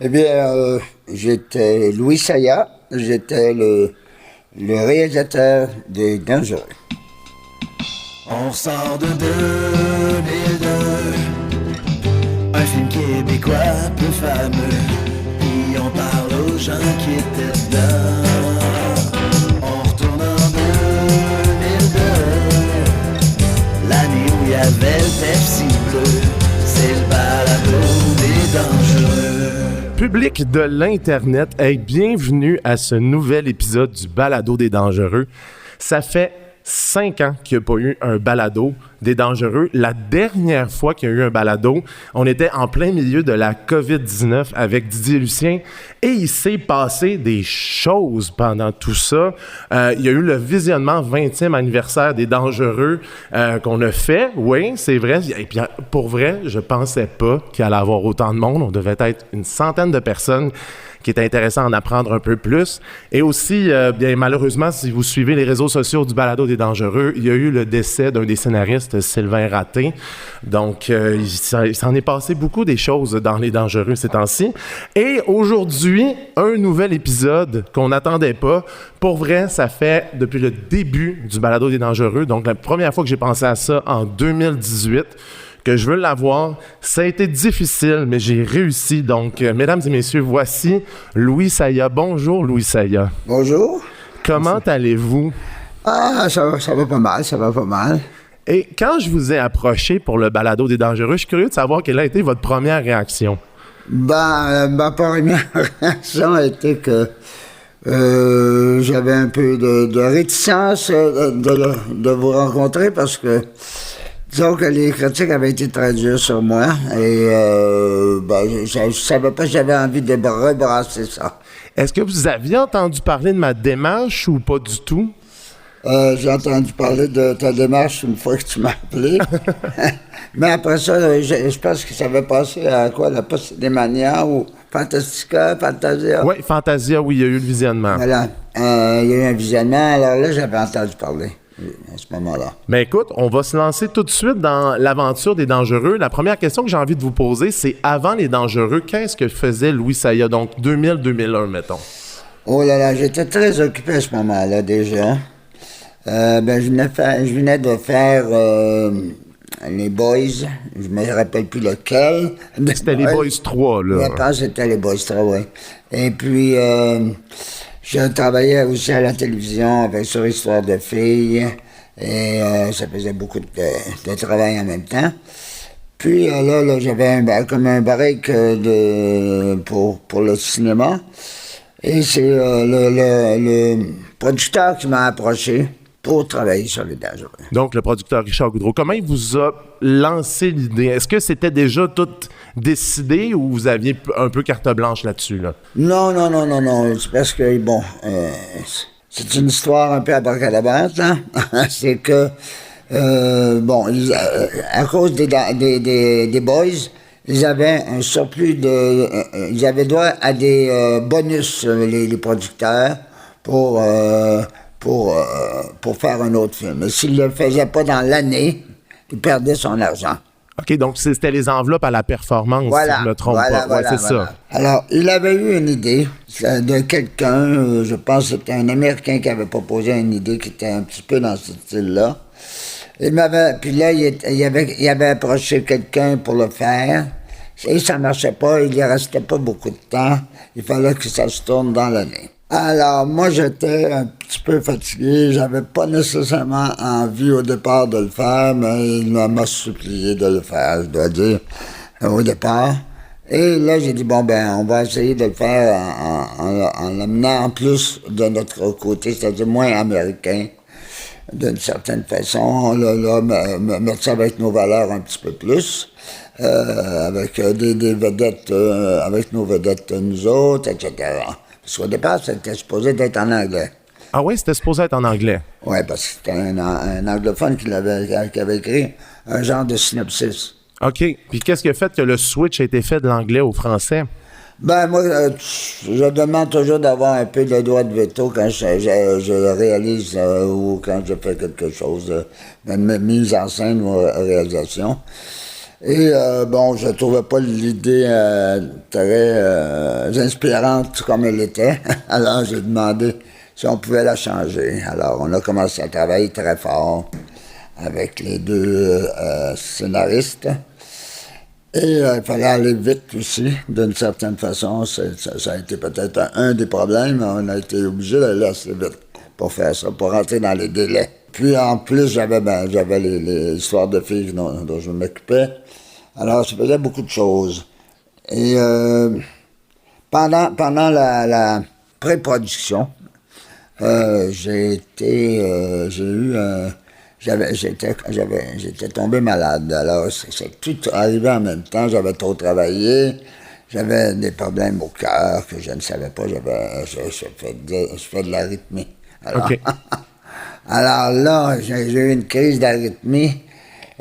Eh bien, j'étais Louis Saya, j'étais le réalisateur des Dangereux. On sort de 2002, un film québécois peu fameux, puis on parle aux gens qui étaient dedans. On retourne en 2002, l'année où il y avait le Pepsi bleu, c'est le balado des Dangereux. Public de l'Internet, bienvenue à ce nouvel épisode du Balado des Dangereux. Ça fait 5 ans qu'il n'y a pas eu un balado des Dangereux. La dernière fois qu'il y a eu un balado, on était en plein milieu de la COVID-19 avec Didier Lucien et il s'est passé des choses pendant tout ça. Il y a eu le visionnement 20e anniversaire des Dangereux qu'on a fait. Oui, c'est vrai. Et puis, pour vrai, je pensais pas qu'il allait y avoir autant de monde. On devait être une centaine de personnes qui est intéressant d'en apprendre un peu plus. Et aussi, bien malheureusement, si vous suivez les réseaux sociaux du Balado des Dangereux, il y a eu le décès d'un des scénaristes, Sylvain Raté. Donc, il s'en est passé beaucoup des choses dans les Dangereux ces temps-ci. Et aujourd'hui, un nouvel épisode qu'on n'attendait pas. Pour vrai, ça fait depuis le début du Balado des Dangereux. Donc, la première fois que j'ai pensé à ça en 2018, que je veux l'avoir. Ça a été difficile, mais j'ai réussi. Donc, mesdames et messieurs, voici Louis Saya. Bonjour, Louis Saya. Bonjour. Comment allez-vous? Ah, ça va pas mal. Et quand je vous ai approché pour le Balado des Dangereux, je suis curieux de savoir quelle a été votre première réaction. Ma première réaction a été que j'avais un peu de réticence de vous rencontrer parce que disons que les critiques avaient été très dures sur moi et je savais pas si j'avais envie de rebrasser ça. Est-ce que vous aviez entendu parler de ma démarche ou pas du tout? J'ai entendu parler de ta démarche une fois que tu m'as appelé. Mais après ça, je pense que ça avait passé à quoi? La Poste des Manias ou Fantastica, Fantasia? Oui, Fantasia, oui, il y a eu le visionnement. Voilà. Il y a eu un visionnement, alors là, j'avais entendu parler. À ce moment-là. Mais écoute, on va se lancer tout de suite dans l'aventure des Dangereux. La première question que j'ai envie de vous poser, c'est avant les Dangereux, qu'est-ce que faisait Louis Saya? Donc 2000-2001, mettons. Oh là là, j'étais très occupé à ce moment-là déjà. Je venais de faire les Boys, je me rappelle plus lequel. C'était les Boys 3, là. Je pense que c'était les Boys 3, oui. Et puis, je travaillais aussi à la télévision sur Histoire de filles et ça faisait beaucoup de travail en même temps. Puis là j'avais comme un break pour le cinéma et c'est le producteur qui m'a approché pour travailler sur les Dangereux. Donc, le producteur Richard Goudreau, comment il vous a lancé l'idée? Est-ce que c'était déjà tout décidé ou vous aviez un peu carte blanche là-dessus, là? Non. C'est parce que, c'est une histoire un peu abracadabrante, hein? C'est que, à cause des Boys, ils avaient un surplus ils avaient droit à des bonus, les producteurs, pour faire un autre film. Mais s'il ne le faisait pas dans l'année, il perdait son argent. OK, donc c'était les enveloppes à la performance, si je ne me trompe pas. C'est ça. Alors, il avait eu une idée de quelqu'un, je pense que c'était un Américain qui avait proposé une idée qui était un petit peu dans ce style-là. Puis là, il avait approché quelqu'un pour le faire, et ça ne marchait pas, il ne restait pas beaucoup de temps, il fallait que ça se tourne dans l'année. Alors, moi, j'étais un petit peu fatigué. J'avais pas nécessairement envie au départ de le faire, mais il m'a supplié de le faire, je dois dire, au départ. Et là, j'ai dit, on va essayer de le faire en l'amenant en plus de notre côté, c'est-à-dire moins américain, d'une certaine façon. Mettre ça avec nos valeurs un petit peu plus, avec des vedettes, avec nos vedettes nous autres, etc. Parce qu'au départ, c'était supposé d'être en anglais. Ah oui, c'était supposé être en anglais? Oui, parce que c'était un anglophone qui avait écrit un genre de synopsis. OK. Puis qu'est-ce qui a fait que le switch a été fait de l'anglais au français? Moi, je demande toujours d'avoir un peu de droit de veto quand je réalise ou quand je fais quelque chose, une mise en scène ou réalisation. Et bon, je trouvais pas l'idée très inspirante comme elle était. Alors, j'ai demandé si on pouvait la changer. Alors, on a commencé à travailler très fort avec les deux scénaristes. Et il fallait aller vite aussi, d'une certaine façon. Ça a été peut-être un des problèmes. On a été obligé d'aller assez vite pour faire ça, pour rentrer dans les délais. Puis en plus, j'avais les histoires de filles dont je m'occupais. Alors, je faisais beaucoup de choses. Et pendant la pré-production, j'étais tombé malade. Alors, c'est tout arrivé en même temps. J'avais trop travaillé. J'avais des problèmes au cœur que je ne savais pas. Je fais de l'arythmie. Alors, OK. alors là, j'ai eu une crise d'arythmie.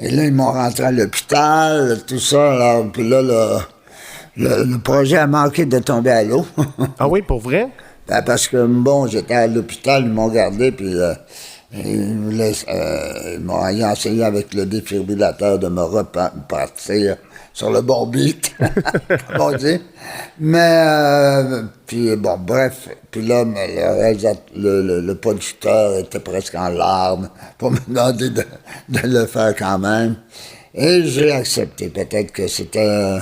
Et là, ils m'ont rentré à l'hôpital, tout ça. Alors, puis là, le projet a manqué de tomber à l'eau. Ah oui, pour vrai? Ben, parce que, bon, j'étais à l'hôpital, ils m'ont gardé, puis ils m'ont essayé avec le défibrillateur de me repartir sur le bon beat, comme on dit. Mais, puis bon, bref, puis là, le producteur était presque en larmes pour me demander de le faire quand même. Et j'ai accepté. Peut-être que c'était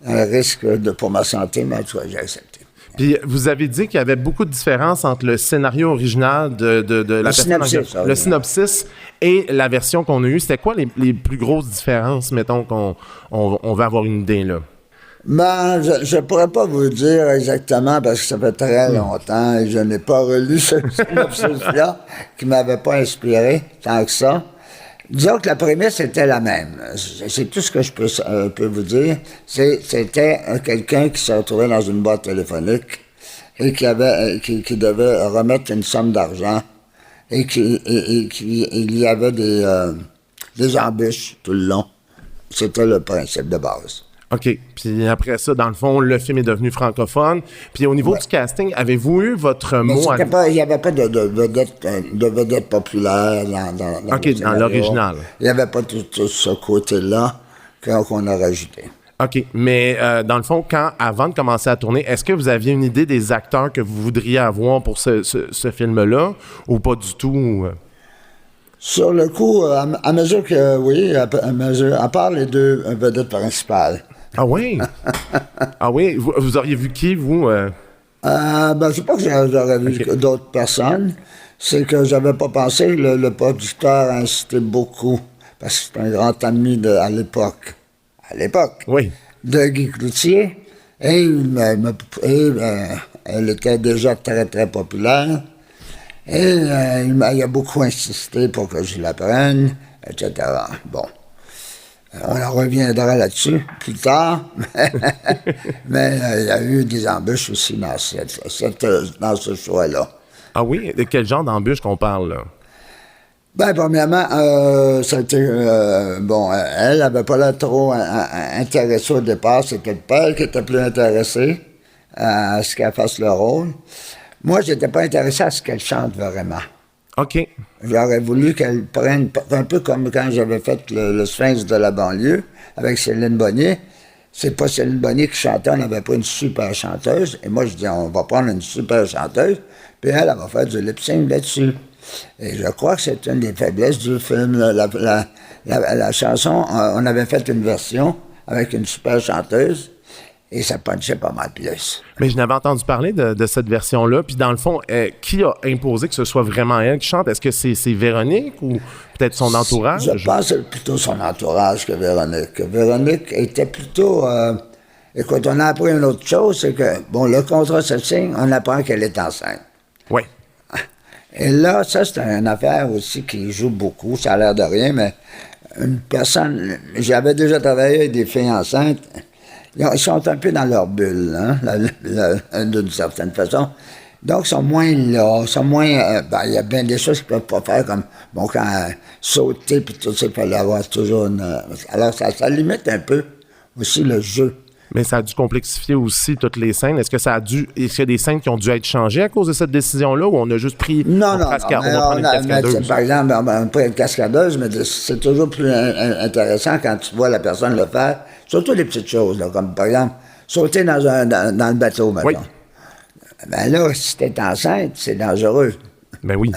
un risque pour ma santé, mais en tout cas, j'ai accepté. Puis vous avez dit qu'il y avait beaucoup de différences entre le scénario original de la le synopsis et la version qu'on a eue. C'était quoi les plus grosses différences, mettons, qu'on va avoir une idée, là? Ben, je pourrais pas vous dire exactement parce que ça fait très longtemps et je n'ai pas relu ce synopsis-là qui m'avait pas inspiré tant que ça. Disons que la prémisse était la même. C'est tout ce que je peux vous dire. C'était quelqu'un qui se retrouvait dans une boîte téléphonique et qui devait remettre une somme d'argent et il y avait des embûches tout le long. C'était le principe de base. OK. Puis après ça, dans le fond, le film est devenu francophone. Puis au niveau du casting, avez-vous eu votre mot à... Il n'y avait pas de vedette populaire dans OK, dans l'original. Il n'y avait pas tout ce côté-là qu'on a rajouté. OK. Mais dans le fond, avant de commencer à tourner, est-ce que vous aviez une idée des acteurs que vous voudriez avoir pour ce film-là ou pas du tout? Sur le coup, à mesure que, oui, à part les deux vedettes principales. Ah oui? Ah oui? Vous auriez vu qui, vous? Ben, je sais pas que j'aurais vu d'autres personnes. C'est que j'avais pas pensé. Le producteur a insisté beaucoup. Parce que c'est un grand ami à l'époque. À l'époque. Oui. De Guy Cloutier. Et elle était déjà très, très populaire. Et il a beaucoup insisté pour que je la prenne, etc. Bon. On en reviendra là-dessus plus tard, mais il y a eu des embûches aussi dans ce choix-là. Ah oui? De quel genre d'embûche qu'on parle, là? Ben, premièrement, bon, elle n'avait pas l'air trop intéressée au départ. C'était le père qui était plus intéressé à ce qu'elle fasse le rôle. Moi, je n'étais pas intéressé à ce qu'elle chante vraiment. OK. J'aurais voulu qu'elle prenne, un peu comme quand j'avais fait le Sphinx de la banlieue avec Céline Bonnier. C'est pas Céline Bonnier qui chantait, on n'avait pas une super chanteuse. Et moi, je dis, on va prendre une super chanteuse, puis elle va faire du lip-sync là-dessus. Et je crois que c'est une des faiblesses du film. La chanson, on avait fait une version avec une super chanteuse. Et ça punchait pas mal plus. Mais je n'avais entendu parler de cette version-là. Puis dans le fond, qui a imposé que ce soit vraiment elle qui chante? Est-ce que c'est Véronique ou peut-être son entourage? Je pense que c'est plutôt son entourage que Véronique. Véronique était plutôt... écoute, on a appris une autre chose, c'est que, bon, le contrat se signe, on apprend qu'elle est enceinte. Oui. Et là, ça, c'est une affaire aussi qui joue beaucoup. Ça a l'air de rien, mais une personne... J'avais déjà travaillé avec des filles enceintes... Ils sont un peu dans leur bulle, hein, d'une certaine façon. Donc, ils sont moins là, sont moins... il y a bien des choses qu'ils ne peuvent pas faire, comme, bon, quand sauter, puis tout ça, il fallait avoir toujours une... alors, ça limite un peu aussi le jeu. Mais ça a dû complexifier aussi toutes les scènes. Est-ce qu'il y a des scènes qui ont dû être changées à cause de cette décision-là ou on a juste pris Non, on non, prend non. on va prendre une cascadeuse? Par exemple, on va prendre une cascadeuse, mais c'est toujours plus intéressant quand tu vois la personne le faire. Surtout les petites choses, là, comme par exemple, sauter dans le bateau, maintenant. Oui. Ben là, si t'es enceinte, c'est dangereux. Ben oui.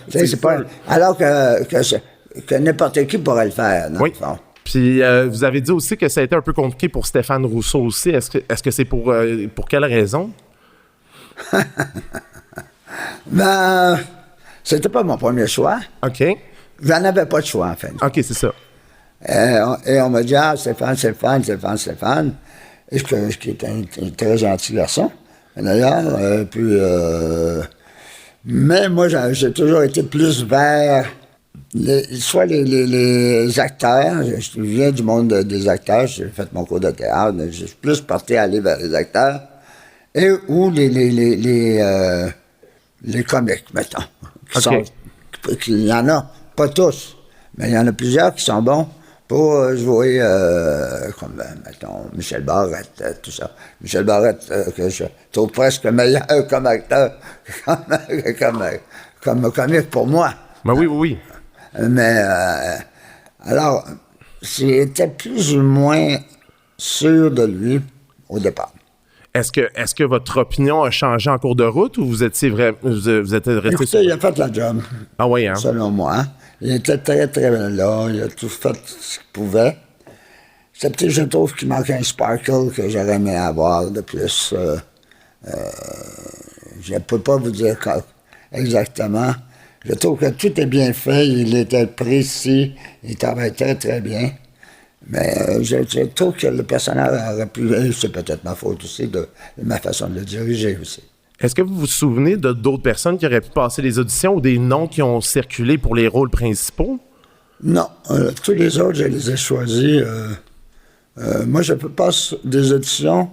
C'est pas, alors que n'importe qui pourrait le faire, dans Oui. le fond. Puis, vous avez dit aussi que ça a été un peu compliqué pour Stéphane Rousseau aussi. Est-ce que c'est pour quelle raison? Ben, c'était pas mon premier choix. OK. J'en avais pas de choix, en fait. OK, c'est ça. Et on m'a dit, Stéphane. Et qui est un très gentil garçon, d'ailleurs. Mais moi, j'ai toujours été plus vers soit les acteurs. Je viens du monde des acteurs. J'ai fait mon cours de théâtre. Je suis plus porté à aller vers les acteurs. Ou les comiques, mettons. Il y en a, pas tous, mais il y en a plusieurs qui sont bons pour jouer, comme, mettons, Michel Barrette, tout ça. Michel Barrette, que je trouve presque meilleur comme acteur, comme comique pour moi. Ben oui. Mais, alors, j'étais plus ou moins sûr de lui au départ. Est-ce que votre opinion a changé en cours de route ou vous êtes resté Écoutez, il a fait la job. Ah oui, hein? Selon moi. Il était très, très là. Il a tout fait ce qu'il pouvait. C'est peut-être, je trouve qu'il manque un sparkle que j'aurais aimé avoir de plus. Je ne peux pas vous dire exactement. Je trouve que tout est bien fait. Il était précis. Il travaille très, très bien. Mais je trouve que le personnage aurait pu... C'est peut-être ma faute aussi, de ma façon de le diriger aussi. Est-ce que vous vous souvenez de d'autres personnes qui auraient pu passer les auditions ou des noms qui ont circulé pour les rôles principaux? Non. Tous les autres, je les ai choisis. Moi, je peux passer des auditions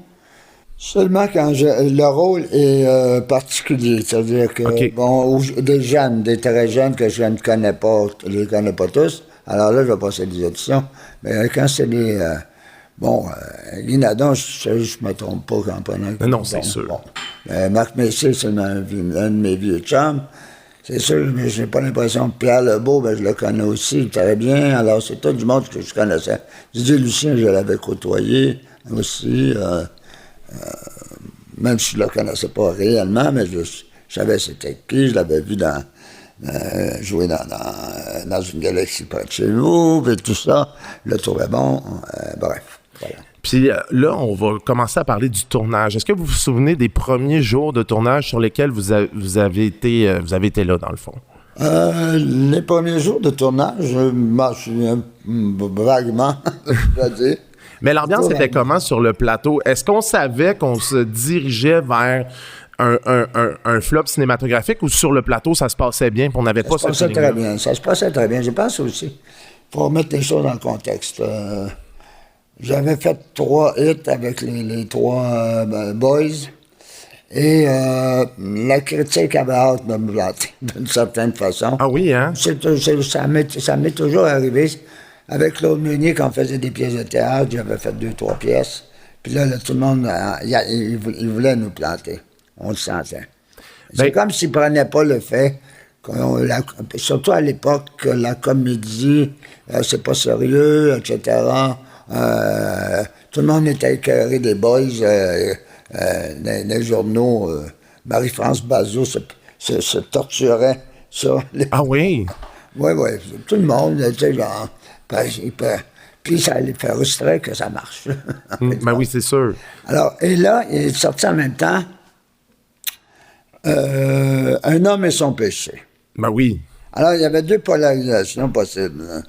seulement quand le rôle est particulier. C'est-à-dire que, ou des jeunes, des très jeunes que je ne connais pas, je ne les connais pas tous. Alors là, je vais passer des auditions. Mais quand c'est des... Guy Nadon, je ne me trompe pas quand prenant... Non, c'est sûr. Bon. Marc Messier, c'est un de mes vieux chums. C'est sûr, mais je n'ai pas l'impression que Pierre Lebeau, je le connais aussi très bien. Alors, c'est tout du monde que je connaissais. Didier Lucien, je l'avais côtoyé aussi. Même si je ne le connaissais pas réellement, mais je savais c'était qui. Je l'avais vu jouer dans une galaxie près de chez nous, et tout ça. Je le trouvais bon. Bref, voilà. Puis là, on va commencer à parler du tournage. Est-ce que vous vous souvenez des premiers jours de tournage sur lesquels vous avez été là, dans le fond? Les premiers jours de tournage, je m'en souviens vaguement, je veux dire. Mais l'ambiance était comment sur le plateau? Est-ce qu'on savait qu'on se dirigeait vers un flop cinématographique ou sur le plateau, ça se passait bien et on n'avait pas ce feeling-là? Ça se passait très bien. Je pense aussi, pour remettre les choses dans le contexte, j'avais fait 3 hits avec les 3 boys et la critique avait hâte de me planter d'une certaine façon. Ah oui, hein? Ça m'est toujours arrivé. Avec Claude Meunier, quand on faisait des pièces de théâtre, j'avais fait 2-3 pièces. Puis là, tout le monde, il voulait nous planter. On le sentait. C'est comme s'ils ne prenaient pas le fait, surtout à l'époque, que la comédie, c'est pas sérieux, etc. Tout le monde était écœuré des boys, les journaux. Marie-France Bazot se torturait sur les... Ah oui? Oui, tout le monde, tu sais, genre... Puis ça allait faire frustrer que ça marche. Ben oui, c'est sûr. Alors, et là, il est sorti en même temps Un homme et son péché. Ben oui. Alors, il y avait 2 polarisations possibles. Hein.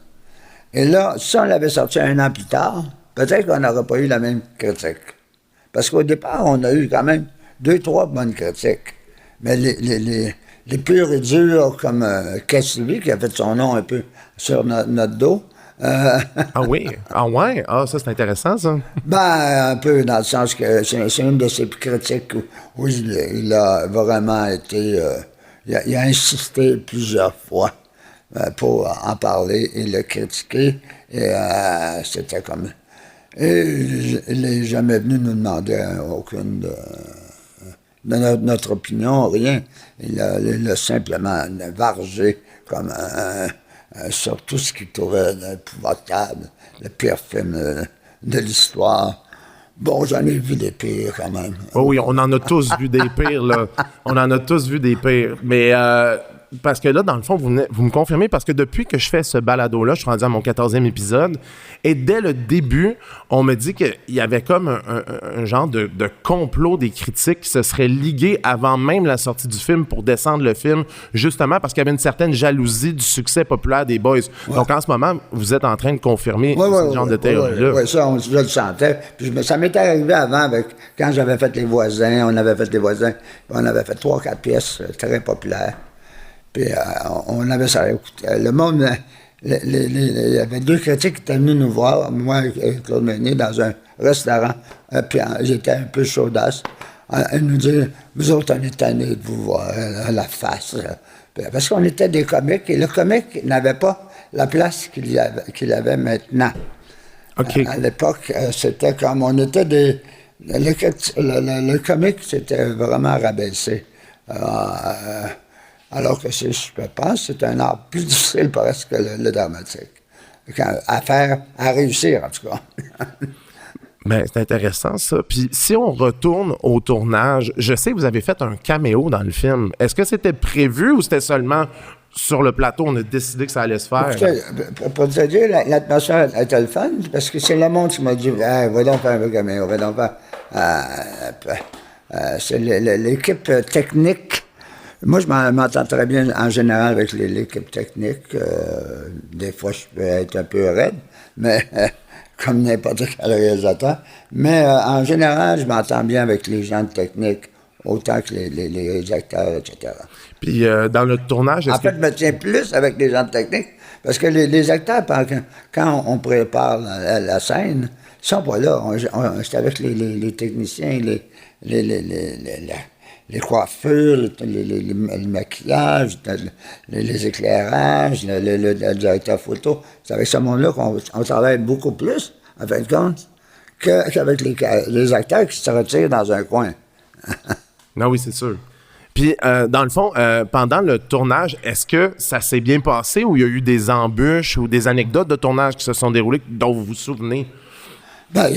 Et là, si on l'avait sorti 1 an plus tard, peut-être qu'on n'aurait pas eu la même critique. Parce qu'au départ, on a eu quand même 2-3 bonnes critiques. Mais les purs et durs, comme Cassidy, qui a fait son nom un peu sur notre dos. Ah oui? Ah ouais? Ah, ça, c'est intéressant, ça. Ben, un peu dans le sens que c'est une de ses critiques où il a vraiment été... il a insisté plusieurs fois pour en parler et le critiquer. Et c'était comme... Et il n'est jamais venu nous demander aucune de notre opinion, rien. Il a simplement vargé comme sur tout ce qu'il trouvait épouvantable, le pire film de l'histoire. Bon, j'en ai vu des pires quand même. Oh oui, on en a tous vu des pires, là. On en a tous vu des pires. Mais parce que là, dans le fond, vous me confirmez, parce que depuis que je fais ce balado-là, je suis rendu à mon 14e épisode, et dès le début, on me dit qu'il y avait comme un genre de complot des critiques qui se seraient ligués avant même la sortie du film pour descendre le film, justement parce qu'il y avait une certaine jalousie du succès populaire des Boys. Ouais. Donc, en ce moment, vous êtes en train de confirmer ce genre de théorie-là. Oui, ça, je le sentais. Puis ça m'était arrivé avant, quand j'avais fait Les Voisins, on avait fait 3-4 pièces très populaires. Puis on avait ça. Le monde, il y avait 2 critiques qui étaient venus nous voir, moi et Claude Meunier, dans un restaurant. Puis j'étais un peu chaudasse. Ils nous disaient, vous autres, on est tannés de vous voir la face. Parce qu'on était des comiques, et le comique n'avait pas la place qu'il avait maintenant. Okay. À l'époque, c'était comme, on était des... Le comique, c'était vraiment rabaissé. Alors que je pense, c'est un art plus difficile presque que le dramatique. À réussir, en tout cas. Ben, c'est intéressant, ça. Puis si on retourne au tournage, je sais que vous avez fait un caméo dans le film. Est-ce que c'était prévu ou c'était seulement sur le plateau, on a décidé que ça allait se faire? Écoutez, pour te dire, l'atmosphère était le fun, parce que c'est le monde qui m'a dit hey, « Va donc faire un caméo, va donc faire... » c'est l'équipe technique. Moi, je m'entends très bien en général avec l'équipe technique. Des fois, je peux être un peu raide, mais comme n'importe quel réalisateur. Mais en général, je m'entends bien avec les gens de technique, autant que les acteurs, etc. Puis dans le tournage... En fait, je me tiens plus avec les gens de technique, parce que les acteurs, quand on prépare la scène, ils sont pas là. C'est avec les techniciens, les coiffures, le maquillage, les éclairages, le directeur photo. C'est avec ce monde-là qu'on travaille beaucoup plus, en fin de compte, qu'avec les acteurs qui se retirent dans un coin. Non, oui, c'est sûr. Puis, dans le fond, pendant le tournage, est-ce que ça s'est bien passé ou il y a eu des embûches ou des anecdotes de tournage qui se sont déroulées dont vous vous souvenez? Ben, il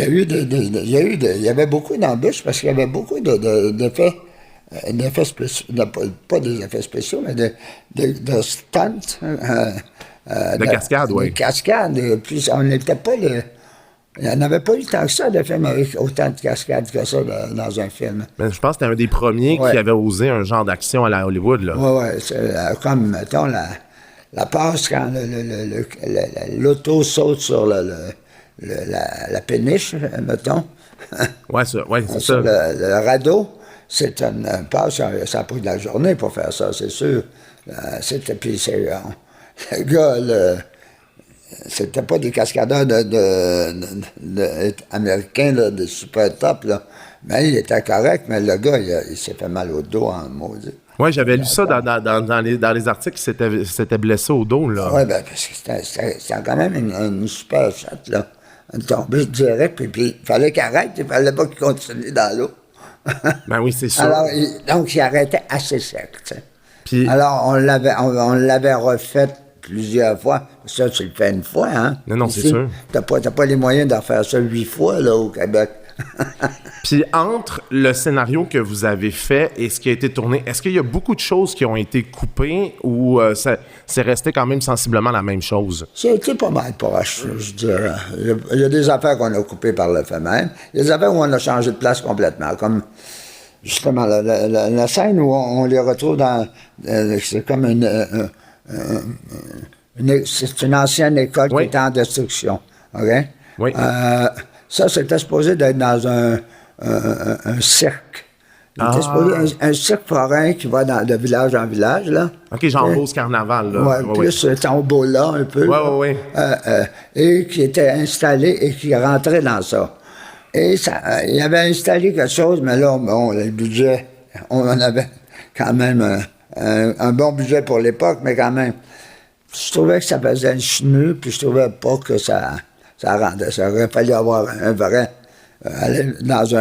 y avait beaucoup d'embûches parce qu'il y avait beaucoup d'effets spéciaux, pas des effets spéciaux, mais de stunts. De cascades, oui. De cascades. Puis on n'était pas il n'y en avait pas eu tant que ça de films avec autant de cascades que ça dans un film. Mais je pense que c'était un des premiers qui avait osé un genre d'action à la Hollywood, là. Oui. Comme, mettons, la passe quand l'auto saute sur la péniche, mettons. Oui, c'est ça. Le radeau, c'est une passe, ça a pris de la journée pour faire ça, c'est sûr. Puis le gars, c'était pas des cascadeurs américains là, de super top, là. Mais il était correct, mais le gars, il s'est fait mal au dos en maudit. Oui, j'avais lu ça dans les articles qu'il s'était blessé au dos, là. Oui, ben, parce que c'était quand même une super shot, là. Une tombée direct, puis il fallait qu'il arrête, il fallait pas qu'il continue dans l'eau. Ben oui, c'est sûr. Alors, donc, il arrêtait assez sec, tu sais. Puis, alors, on l'avait refait plusieurs fois. Ça, tu le fais une fois, hein? Non, c'est sûr. T'as pas les moyens de refaire ça 8 fois, là, au Québec. Puis, entre le scénario que vous avez fait et ce qui a été tourné, est-ce qu'il y a beaucoup de choses qui ont été coupées ou c'est resté quand même sensiblement la même chose? C'était pas mal proche, je dirais. Il y a des affaires qu'on a coupées par le fait même. Il y a des affaires où on a changé de place complètement, comme... Justement, la scène où on les retrouve dans... c'est comme c'est une ancienne école qui est en destruction. OK? Oui. Ça, c'était supposé d'être dans un cirque. C'était supposé un cirque forain qui va de village en village, là. OK, genre Rose Carnaval, là. Oui, plus Tombola, un peu. Oui. Et qui était installé et qui rentrait dans ça. Et il avait installé quelque chose, mais là, bon, le budget, on avait quand même un bon budget pour l'époque, mais quand même, je trouvais que ça faisait un cheneux, puis je trouvais pas que ça ça rendait. Ça aurait fallu avoir un vrai... aller dans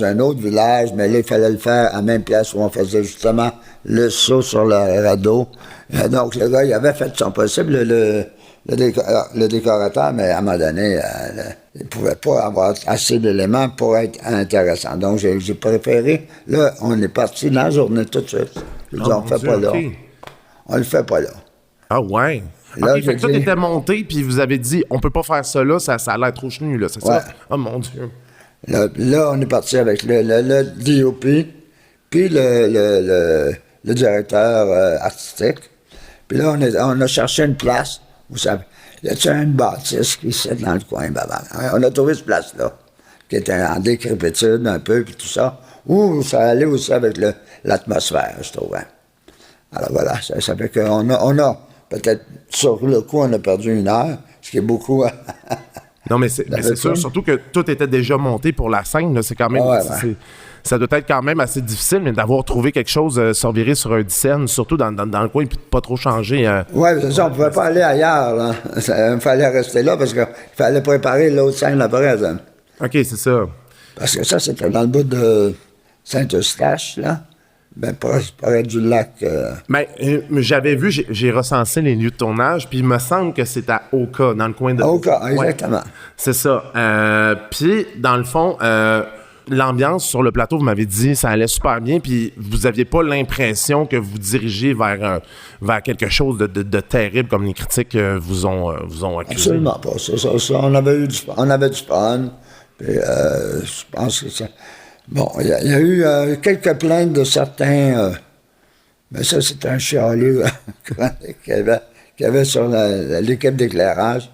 un autre village, mais là, il fallait le faire à la même place où on faisait justement le saut sur le radeau. Donc, le gars, il avait fait son possible, le décorateur, mais à un moment donné, il ne pouvait pas avoir assez d'éléments pour être intéressant. Donc, j'ai préféré, là, on est parti dans la journée tout de suite. J'ai dit, on ne le fait pas là. On le fait pas là. Ah ouais. Là, OK, fait que tout était monté, puis vous avez dit, on peut pas faire ça là, ça a l'air trop chenu, là, c'est ça? Oh mon Dieu. Là, on est parti avec le DOP, puis le directeur artistique. Puis là, on a cherché une place. Vous savez, il y a une bâtisse qui est dans le coin, on a trouvé cette place-là, qui était en décrépitude un peu, puis tout ça, où ça allait aussi avec l'atmosphère, je trouvais. Alors voilà, ça fait qu'on a peut-être, sur le coup, on a perdu 1 heure, ce qui est beaucoup. Non, mais c'est sûr, surtout que tout était déjà monté pour la scène, là, c'est quand même... Ça doit être quand même assez difficile, mais d'avoir trouvé quelque chose surviré sur un scène, surtout dans le coin, puis de pas trop changer. Oui, c'est ça, on ne pouvait pas aller ailleurs. Là. Il fallait rester là parce qu'il fallait préparer l'autre scène après. Ça. OK, c'est ça. Parce que ça, c'était dans le bout de Saint-Eustache, là. Ben, près du lac. Mais j'avais vu, j'ai recensé les lieux de tournage, puis il me semble que c'est à Oka, dans le coin de... Oka, exactement. Ouais, c'est ça. Puis, dans le fond... l'ambiance sur le plateau, vous m'avez dit, ça allait super bien, puis vous aviez pas l'impression que vous dirigez vers quelque chose de terrible comme les critiques vous ont accusé. Absolument pas. On avait du fun. Puis, je pense que ça... Bon, il y a eu quelques plaintes de certains... mais ça, c'était un chialeux qu'il y avait sur l'équipe d'éclairage,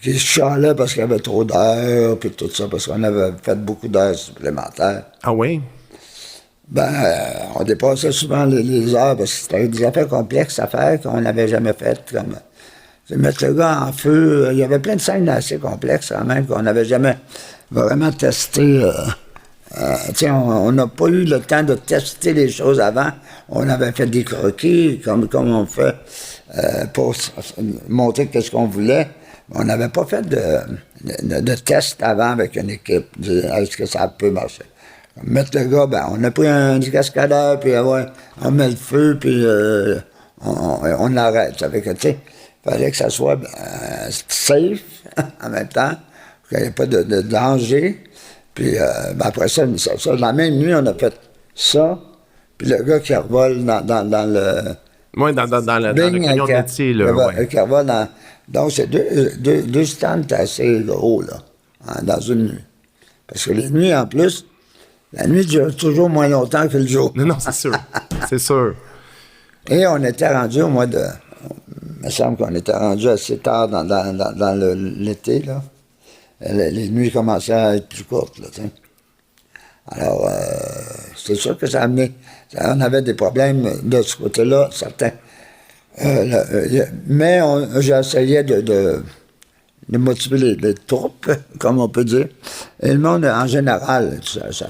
qui chialait parce qu'il y avait trop d'heures, puis tout ça, parce qu'on avait fait beaucoup d'heures supplémentaires. Ah oui? Ben, on dépassait souvent les heures, parce que c'était des affaires complexes à faire qu'on n'avait jamais faites, comme mettre le gars en feu. Il y avait plein de scènes assez complexes, quand même, qu'on n'avait jamais vraiment testé. On n'a pas eu le temps de tester les choses avant. On avait fait des croquis, comme on fait, pour montrer qu'est-ce qu'on voulait. On n'avait pas fait de test avant avec une équipe. Est-ce que ça peut marcher? Mettre le gars, ben, on a pris un cascadeur, puis on met le feu, puis on l'arrête. Ça fait que, tu sais, il fallait que ça soit safe en même temps, qu'il n'y ait pas de danger. Puis après ça, la même nuit, on a fait ça, puis le gars qui revole dans le... Oui, dans le camion de métier, là. Qui revole dans... Donc, c'est deux stands assez gros, là, dans une nuit. Parce que les nuits, en plus, la nuit dure toujours moins longtemps que le jour. Non, c'est sûr. C'est sûr. Et on était rendu au mois de... Il me semble qu'on était rendu assez tard dans l'été, là. Les nuits commençaient à être plus courtes, là, tu sais. Alors, c'est sûr que ça a amené... On avait des problèmes de ce côté-là, certains. Mais j'essayais de motiver les troupes, comme on peut dire. Et le monde, en général, ça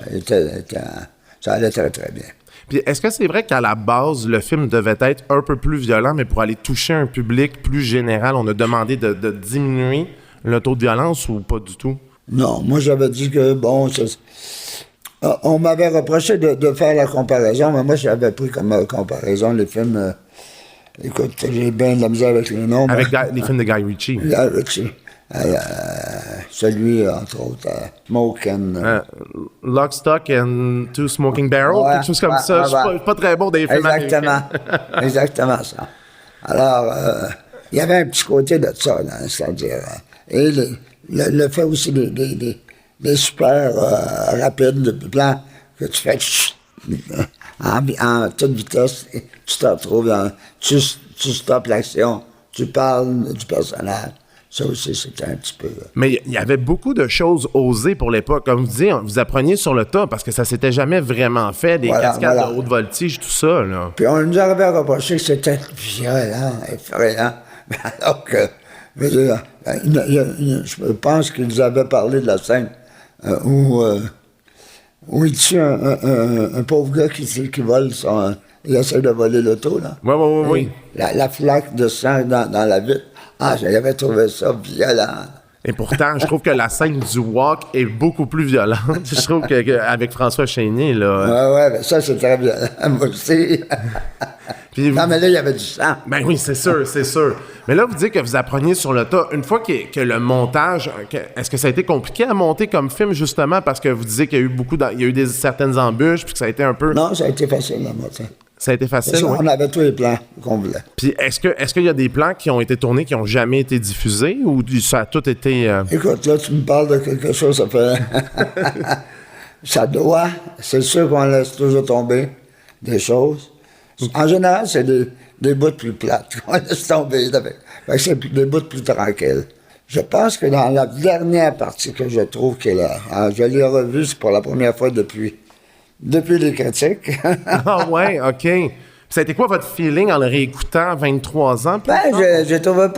allait très, très bien. Puis est-ce que c'est vrai qu'à la base, le film devait être un peu plus violent, mais pour aller toucher un public plus général, on a demandé de diminuer le taux de violence ou pas du tout? Non, moi j'avais dit que, bon, on m'avait reproché de faire la comparaison, mais moi j'avais pris comme comparaison les films... écoute, j'ai bien de la misère avec les noms. Avec les films de Guy Ritchie. Guy Ritchie. Celui, entre autres, Smoke and... Lock, Stock and Two Smoking Barrels, quelque chose comme ça. Je suis pas très bon des films Exactement. Exactement ça. Alors, il y avait un petit côté de ça, c'est-à-dire... et le fait aussi des super rapides plans que tu fais en toute vitesse, tu te retrouves tu stoppes l'action, tu parles du personnage. Ça aussi, c'était un petit peu... Mais il y avait beaucoup de choses osées pour l'époque. Comme vous dites, vous appreniez sur le tas parce que ça s'était jamais vraiment fait, des cascades de haute voltige, tout ça, là. Puis on nous avait reproché que c'était violent, effrayant. Alors que, je pense qu'ils avaient parlé de la scène où il tue un pauvre gars qui vole il essaie de voler l'auto, là. Oui. La flaque de sang dans la vitre. Ah, j'avais trouvé ça violent. Et pourtant, je trouve que la scène du walk est beaucoup plus violente. Je trouve qu'avec François Chénier, là... Ouais, ben ça, c'est très bien. Moi aussi. Puis Non, mais là, il y avait du sang. Ben oui, c'est sûr, c'est sûr. Mais là, vous dites que vous appreniez sur le tas. Une fois que le montage, est-ce que ça a été compliqué à monter comme film, justement, parce que vous disiez qu'il y a eu il y a eu certaines embûches, puis que ça a été un peu... Non, ça a été facile à monter. Ça a été facile, oui. On avait tous les plans qu'on voulait. Puis est-ce qu'il y a des plans qui ont été tournés qui n'ont jamais été diffusés, ou ça a tout été... Écoute, là, tu me parles de quelque chose, ça fait... Ça doit, c'est sûr qu'on laisse toujours tomber des choses. En général, c'est des bouts plus plates qu'on laisse tomber. Fait que c'est des bouts plus tranquilles. Je pense que dans la dernière partie que je trouve qu'elle est... Je l'ai revue, c'est pour la première fois depuis les critiques. Ah ouais, OK. Ça a été quoi votre feeling en le réécoutant 23 ans? Ben, j'ai trouvé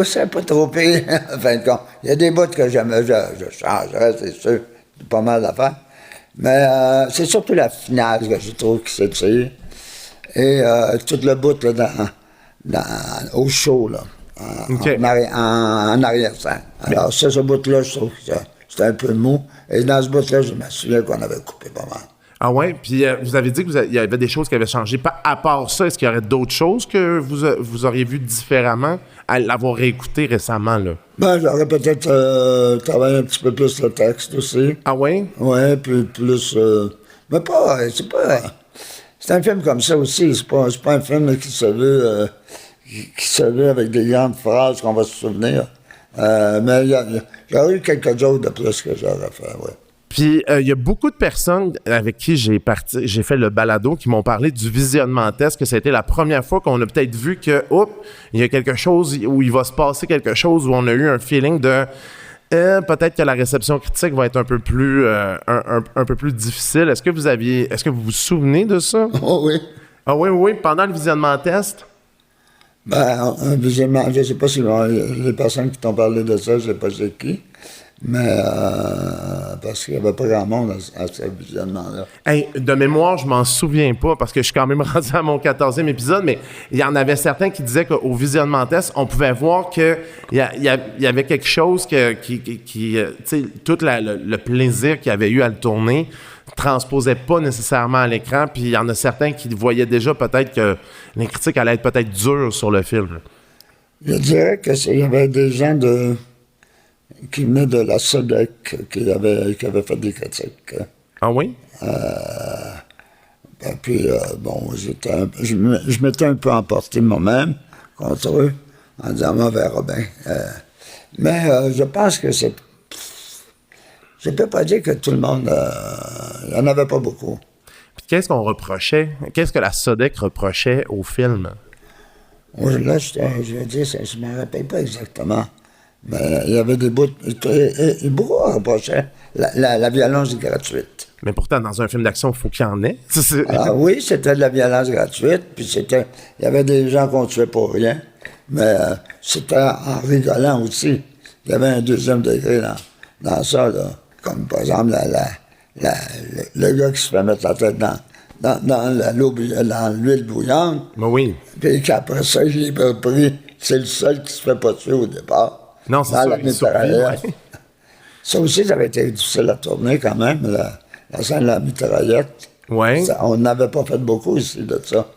ça pas trop pire, en fin de compte. Il y a des bouts que je changerais, c'est sûr. C'est pas mal d'affaires. Mais c'est surtout la finale que je trouve qui s'étire. Et tout le bout là, au show, là, OK. en arrière-scène. Alors, ce bout-là, je trouve que c'était un peu mou. Et dans ce bout-là, je me souviens qu'on avait coupé pas mal. Ah ouais? Puis vous avez dit qu'il y avait des choses qui avaient changé. À part ça, est-ce qu'il y aurait d'autres choses que vous auriez vues différemment à l'avoir réécouté récemment, là? Ben, j'aurais peut-être travaillé un petit peu plus le texte aussi. Ah ouais? Ouais, puis plus... mais pas... C'est pas... C'est un film comme ça aussi. C'est pas un film qui se veut avec des grandes phrases qu'on va se souvenir. Mais il y aurait eu quelque chose de plus que j'aurais fait, oui. Puis, il y a beaucoup de personnes avec qui j'ai fait le balado qui m'ont parlé du visionnement test, que c'était la première fois qu'on a peut-être vu que, il y a quelque chose où il va se passer quelque chose, où on a eu un feeling de peut-être que la réception critique va être un peu plus, un peu plus difficile. Est-ce que vous vous souvenez de ça? Oh oui. Ah oui, pendant le visionnement test? Ben, un visionnement, je ne sais pas si les personnes qui t'ont parlé de ça, je ne sais pas c'est qui. Mais parce qu'il n'y avait pas grand monde à ce visionnement-là. Hey, de mémoire, je m'en souviens pas parce que je suis quand même rendu à mon 14e épisode, mais il y en avait certains qui disaient qu'au visionnement test, on pouvait voir qu'il y avait quelque chose tu sais, tout le plaisir qu'il y avait eu à le tourner transposait pas nécessairement à l'écran, puis il y en a certains qui voyaient déjà peut-être que les critiques allaient être peut-être dures sur le film. Je dirais qu'il y avait des gens qui venaient de la SODEC qui avaient fait des critiques. Ah oui? Puis, bon, je m'étais un peu emporté moi-même contre eux en disant, on verra bien. Mais je pense que c'est... Je ne peux pas dire que tout le monde... Il n'y en avait pas beaucoup. Puis qu'est-ce qu'on reprochait? Qu'est-ce que la SODEC reprochait au film? Là, je veux dire, je ne me rappelle pas exactement. Mais il y avait des bouts... Beaucoup reprochaient la violence gratuite. Mais pourtant, dans un film d'action, il faut qu'il y en ait. Alors, oui, c'était de la violence gratuite, puis il y avait des gens qu'on tuait pour rien, mais c'était en rigolant aussi. Il y avait un deuxième degré dans ça, là. Comme par exemple le gars qui se fait mettre la tête dans l'huile bouillante. Mais oui. Puis qu'après ça, il est pris. C'est le seul qui se fait pas tuer au départ. Non, c'est dans ça. la mitraillette. Ça aussi, ça avait été difficile à tourner quand même, la scène de la mitraillette. Oui. On n'avait pas fait beaucoup ici de ça.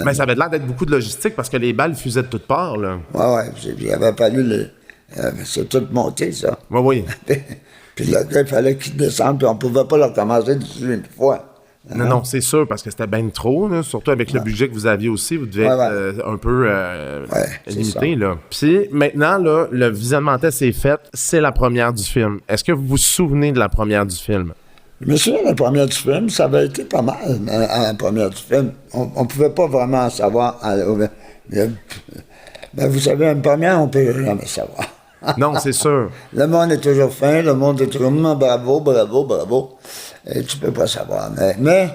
Mais ça avait l'air d'être beaucoup de logistique parce que les balles fusaient de toutes parts, là. Oui. Il avait fallu c'est tout monté, ça. Oui. Puis le gars, il fallait qu'il descende, puis on ne pouvait pas le recommencer dessus une fois. Non, c'est sûr, parce que c'était bien trop, là, surtout avec le budget que vous aviez aussi, vous devez être un peu limité, là. Puis maintenant, là, le visionnement test est fait, c'est la première du film. Est-ce que vous vous souvenez de la première du film? Je me souviens de la première du film, ça avait été pas mal, à la première du film. On ne pouvait pas vraiment savoir. Ben, vous savez, une première, on ne peut jamais savoir. Non, c'est sûr. Le monde est toujours fin, le monde est toujours bravo. Et tu peux pas savoir. Mais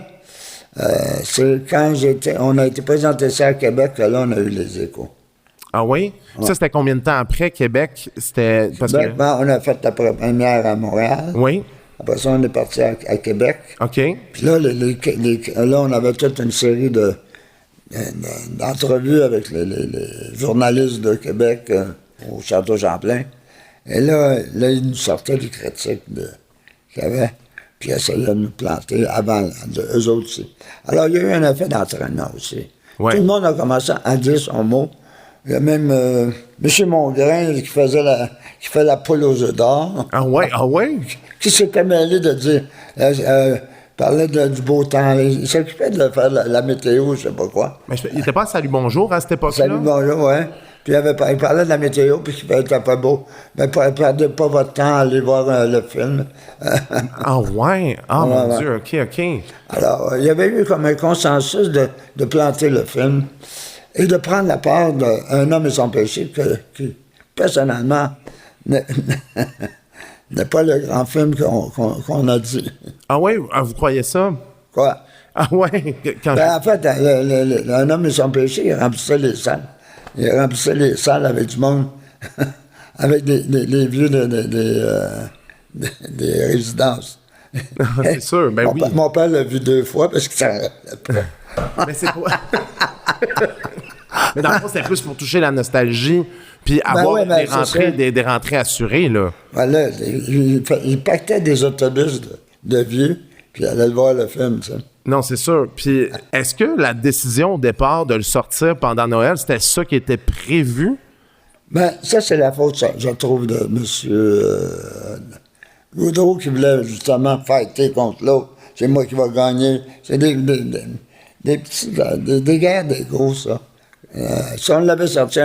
c'est quand on a été présenté ça à Québec, que là, on a eu les échos. Ah oui? Ouais. Ça, c'était combien de temps après Québec? C'était. Parce Québec, on a fait la première à Montréal. Oui. Après ça, on est parti à Québec. OK. Puis là, là, on avait toute une série d'entrevues avec les journalistes de Québec au Château Champlain. Et là, ils nous sortaient des critiques qu'il y avait, puis ils essayaient de nous planter avant eux autres aussi. Alors, il y a eu un effet d'entraînement aussi. Ouais. Tout le monde a commencé à dire son mot. Il y a même M. Mongrain qui fait la poule aux œufs d'or. Ah ouais? Qui s'était mêlé de dire, parlait du beau temps. Il s'occupait de faire la météo, je sais pas quoi. Mais il était pas à Salut Bonjour à cette époque-là? Salut bonjour, ouais. Puis il parlait de la météo, puis qu'il était pas beau. Mais perdez pas votre temps à aller voir le film. Ah ouais? Ah Ouais, mon ouais. Dieu, OK. Alors, il y avait eu comme un consensus de planter le film et de prendre la part d'Un homme et son péché, qui personnellement, n'est pas le grand film qu'on a dit. Ah ouais? Ah, vous croyez ça? Quoi? Ah ouais? En fait, Un homme et son péché, il remplissait les salles. Il remplissait les salles avec du monde, avec des vieux des résidences. C'est sûr, ben oui. Mon père l'a vu 2 fois parce que ça Mais c'est pas... Mais dans le fond, c'était plus pour toucher la nostalgie, puis avoir ouais, des rentrées, des rentrées assurées, là. Voilà, il pactait des autobus de vieux, puis il allait voir le film, ça. Non, c'est sûr. Puis, est-ce que la décision au départ de le sortir pendant Noël, c'était ça qui était prévu? Ben, ça, c'est la faute, ça, je trouve, de M. Gaudreau qui voulait justement fighter contre l'autre. C'est moi qui vais gagner. C'est des guerres d'ego, ça. Si on l'avait sorti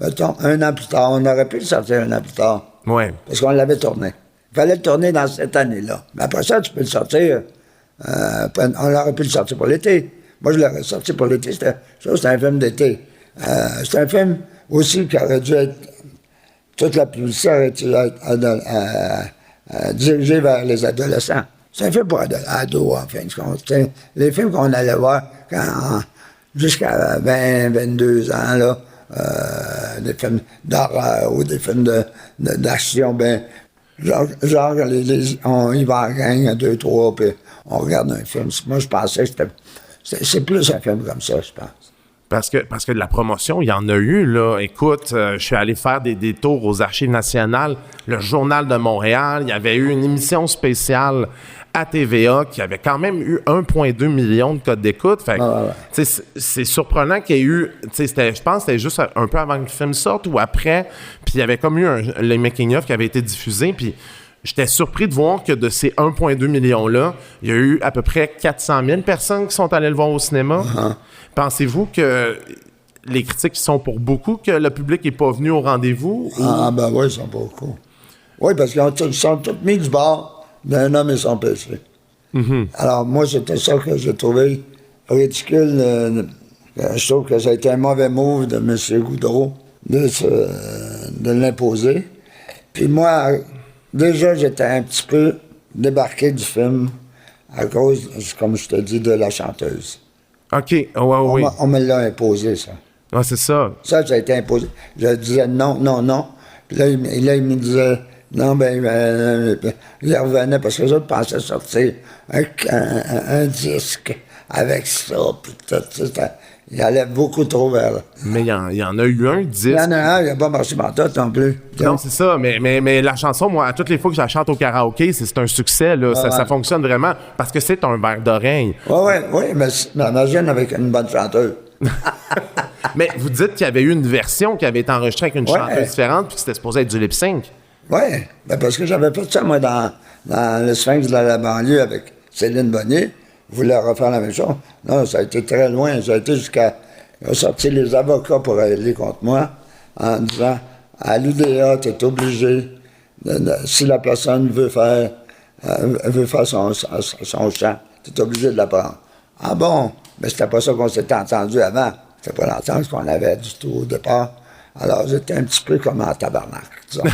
mettons, 1 an plus tard, on aurait pu le sortir 1 an plus tard. Oui. Parce qu'on l'avait tourné. Il fallait le tourner dans cette année-là. Mais après ça, tu peux le sortir. On aurait pu le sortir pour l'été. Moi, je l'aurais sorti pour l'été. C'était un film d'été. C'est un film aussi qui aurait dû être... Toute la publicité aurait dû être dirigée vers les adolescents. C'est un film pour ados, en fin de compte. C'est les films qu'on allait voir jusqu'à 20, 22 ans, là, des films d'horreur ou des films d'action, ben, genre on y va en gang à 2, 3, puis on regarde un film. Moi, je pensais que c'est plus un film comme ça, je pense. Parce que de la promotion, il y en a eu, là. Écoute, je suis allé faire des tours aux Archives nationales, le Journal de Montréal. Il y avait eu une émission spéciale à TVA qui avait quand même eu 1,2 million de codes d'écoute. Fait que, c'est surprenant qu'il y ait eu... Je pense que c'était juste un peu avant que le film sorte ou après. Puis il y avait comme eu le making-of qui avait été diffusé. Puis j'étais surpris de voir que de ces 1,2 millions-là, il y a eu à peu près 400 000 personnes qui sont allées le voir au cinéma. Uh-huh. Pensez-vous que les critiques sont pour beaucoup, que le public n'est pas venu au rendez-vous? Ah, ben oui, ils sont beaucoup. Oui, parce qu'ils sont tous mis du bord d'Un homme et son péché. Mm-hmm. Alors, moi, c'était ça que j'ai trouvé ridicule. Je trouve que ça a été un mauvais move de M. Gaudreau de l'imposer. Puis moi, déjà, j'étais un petit peu débarqué du film à cause, comme je te dis, de la chanteuse. OK, oui. On me l'a imposé, ça. Ouais, c'est ça. Ça a été imposé. Je disais non. Puis là, il me disait non, il revenait parce que les autres pensaient sortir un disque avec ça. Puis tout, il allait beaucoup trop vers là. Mais il y en a eu un disque. Il y en a un, il n'a pas marché pantoute non plus. Non, c'est ça. Mais la chanson, moi, à toutes les fois que je la chante au karaoké, c'est un succès. Là. Ça fonctionne vraiment parce que c'est un verre d'oreille. Oui, mais imagine avec une bonne chanteuse. Mais vous dites qu'il y avait eu une version qui avait été enregistrée avec une chanteuse différente puis que c'était supposé être du lip-sync. Oui, parce que j'avais fait ça, moi, dans le Sphinx de la banlieue avec Céline Bonnier. Je voulais refaire la même chose. Non, ça a été très loin. Ça a été jusqu'à... Ils ont sorti les avocats pour aller contre moi en disant, à l'UDA, tu es obligé, si la personne veut faire son chant, tu es obligé de la prendre. Ah bon? Mais c'était pas ça qu'on s'était entendu avant. C'était pas l'entente qu'on avait du tout au départ. Alors, j'étais un petit peu comme en tabarnak, disons.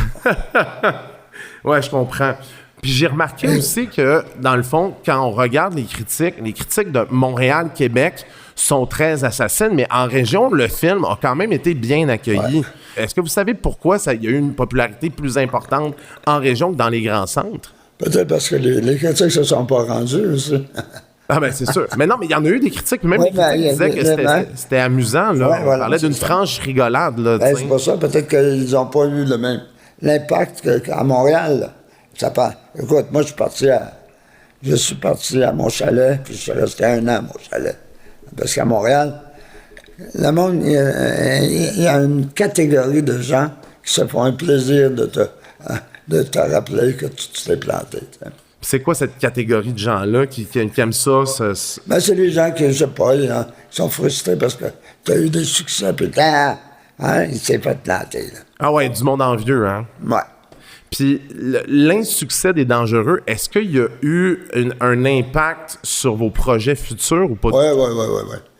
Ouais, je comprends. Puis j'ai remarqué aussi que, dans le fond, quand on regarde les critiques de Montréal, Québec sont très assassines, mais en région, le film a quand même été bien accueilli. Ouais. Est-ce que vous savez pourquoi il y a eu une popularité plus importante en région que dans les grands centres? Peut-être parce que les critiques ne se sont pas rendus aussi. Ah ben c'est sûr. Mais non, mais il y en a eu des critiques, même les critiques disaient que c'était amusant. Là. On parlait d'une franche rigolade. Là, c'est pas ça. Peut-être qu'ils n'ont pas eu l'impact qu'à Montréal, là, ça part. Écoute, moi, je suis parti à mon chalet, puis je suis resté 1 an à mon chalet. Parce qu'à Montréal, le monde, il y a une catégorie de gens qui se font un plaisir de te rappeler que tu t'es planté. T'sais. C'est quoi cette catégorie de gens-là qui aiment ça? Ben, c'est les gens qui, je sais pas, ils sont frustrés parce que tu as eu des succès, puis il s'est fait planter. Là. Ah ouais, du monde envieux, hein? Ouais. Puis l'insuccès des Dangereux, est-ce qu'il y a eu un impact sur vos projets futurs ou pas? Oui.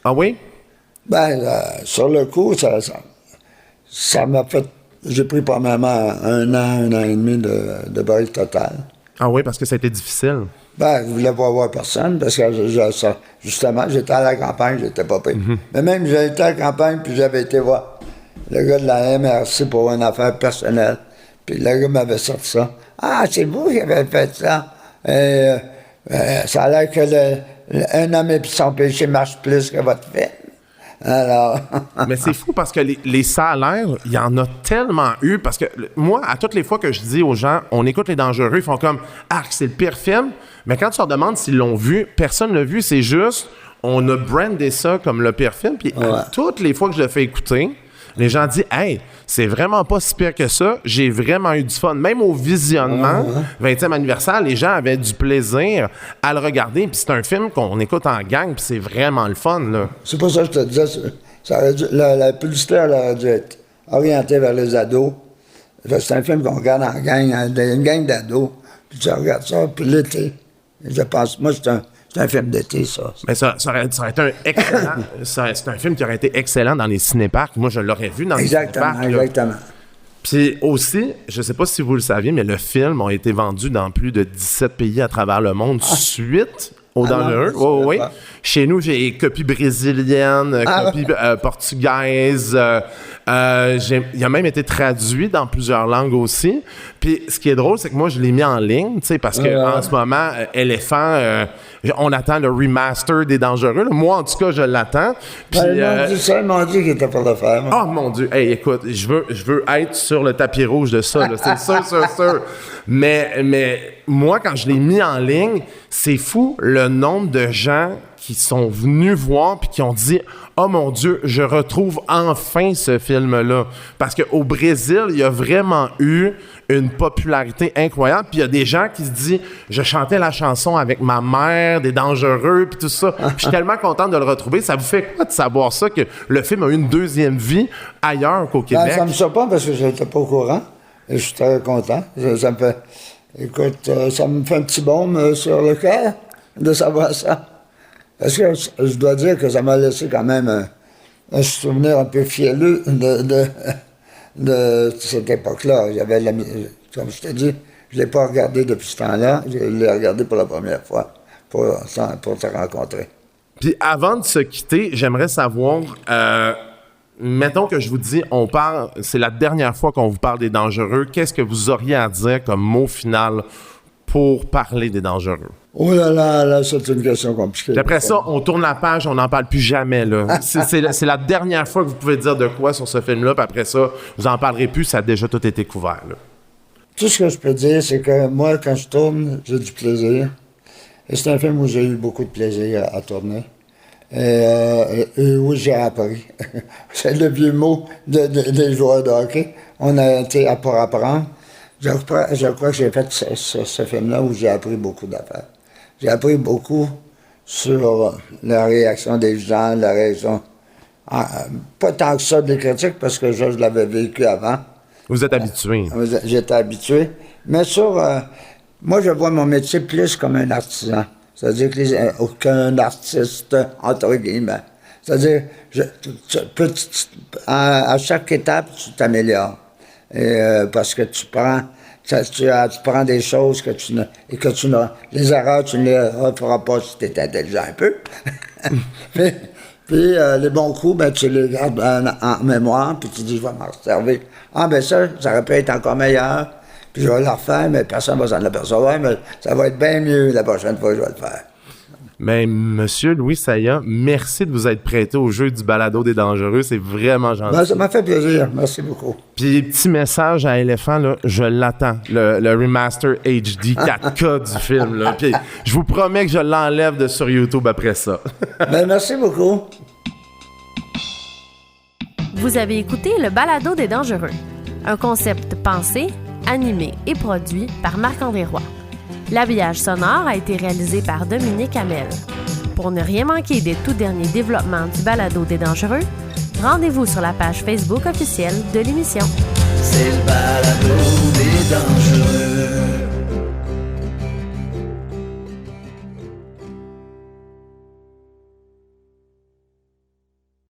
Ah oui? Ben, sur le coup, ça m'a fait... J'ai pris probablement 1 an et demi de break total. Ah oui, parce que ça a été difficile. Ben, je voulais pas voir personne, parce que justement, j'étais à la campagne, j'étais pas payé. Mais même, j'avais été à la campagne, puis j'avais été voir le gars de la MRC pour une affaire personnelle. Puis le gars m'avait sorti ça. Ah, c'est vous qui avez fait ça. Ça a l'air que un homme et son péché marche plus que votre film. Alors. Mais c'est fou parce que les salaires, il y en a tellement eu. Parce que moi, à toutes les fois que je dis aux gens, on écoute Les Dangereux, ils font comme ah, c'est le pire film. Mais quand tu leur demandes s'ils l'ont vu, personne ne l'a vu. C'est juste, on a brandé ça comme le pire film. Puis toutes les fois que je le fais écouter, les gens disent hey, c'est vraiment pas si pire que ça. J'ai vraiment eu du fun. Même au visionnement, 20e anniversaire, les gens avaient du plaisir à le regarder. Puis c'est un film qu'on écoute en gang, puis c'est vraiment le fun, là. C'est pas ça que je te disais. La publicité, elle aurait dû être orientée vers les ados. C'est un film qu'on regarde en gang, une gang d'ados. Puis tu regardes ça, puis l'été. Je pense, moi, c'est un film d'été, ça. Mais ça aurait été un excellent... c'est un film qui aurait été excellent dans les cinéparcs. Moi, je l'aurais vu dans les cinéparcs. Exactement. Puis aussi, je sais pas si vous le saviez, mais le film a été vendu dans plus de 17 pays à travers le monde suite aux Dangereux. Oui. Chez nous, j'ai copie brésilienne, copie portugaise. Il a même été traduit dans plusieurs langues aussi. Puis ce qui est drôle, c'est que moi, je l'ai mis en ligne, tu sais, parce que en ce moment, Éléphant, on attend le remaster des Dangereux. Là. Moi, en tout cas, je l'attends. Puis, ils m'ont dit qu'il était pour le faire. Oh mon Dieu! Hey, écoute, je veux être sur le tapis rouge de ça. Là. C'est sûr. Mais moi, quand je l'ai mis en ligne, c'est fou le nombre de gens qui sont venus voir puis qui ont dit « Oh mon Dieu, je retrouve enfin ce film-là. » Parce qu'au Brésil, il y a vraiment eu une popularité incroyable. Puis il y a des gens qui se disent « Je chantais la chanson avec ma mère, des Dangereux, puis tout ça. » Je suis tellement content de le retrouver. Ça vous fait quoi de savoir ça, que le film a eu une deuxième vie ailleurs qu'au Québec? Ça me surprend parce que je n'étais pas au courant. Et je suis très content. Ça me fait... Écoute, ça me fait un petit baume sur le cœur de savoir ça. Parce que je dois dire que ça m'a laissé quand même un souvenir un peu fielleux de cette époque-là. Comme je t'ai dit, je ne l'ai pas regardé depuis ce temps-là. Je l'ai regardé pour la première fois pour te rencontrer. Puis avant de se quitter, j'aimerais savoir... mettons que je vous dis, c'est la dernière fois qu'on vous parle des Dangereux. Qu'est-ce que vous auriez à dire comme mot final pour parler des Dangereux? Oh là, c'est une question compliquée. Puis après ça, on tourne la page, on n'en parle plus jamais, là. C'est la dernière fois que vous pouvez dire de quoi sur ce film-là, puis après ça, vous n'en parlerez plus, ça a déjà tout été couvert, là. Tout ce que je peux dire, c'est que moi, quand je tourne, j'ai du plaisir. Et c'est un film où j'ai eu beaucoup de plaisir à tourner. Et où j'ai appris. C'est le vieux mot des joueurs de hockey. On a été pour apprendre. Je crois que j'ai fait ce film-là où j'ai appris beaucoup d'affaires. J'ai appris beaucoup sur la réaction des gens, la réaction... pas tant que ça des critiques, parce que je l'avais vécu avant. Vous êtes habitué. J'étais habitué. Mais moi, je vois mon métier plus comme un artisan. C'est-à-dire qu'un artiste, entre guillemets. C'est-à-dire, à chaque étape, tu t'améliores. Parce que tu prends des choses que les erreurs, tu ne les referas pas si tu es intelligent un peu. Puis les bons coups, ben, tu les gardes en mémoire, puis tu dis, je vais m'en servir. Ah, ben ça aurait pu être encore meilleur. Puis je vais le refaire, mais personne ne va s'en apercevoir, mais ça va être bien mieux la prochaine fois que je vais le faire. Mais Monsieur Louis Saya, merci de vous être prêté au jeu du balado des dangereux. C'est vraiment gentil. Ben, ça m'a fait plaisir. Merci beaucoup. Puis, petit message à Éléphant, là, je l'attends. Le remaster HD 4K du film. Là. Puis, je vous promets que je l'enlève de sur YouTube après ça. Ben, merci beaucoup. Vous avez écouté le balado des dangereux. Un concept pensé, animé et produit par Marc-André Roy. L'habillage sonore a été réalisé par Dominique Hamel. Pour ne rien manquer des tout derniers développements du balado des dangereux, rendez-vous sur la page Facebook officielle de l'émission. C'est le balado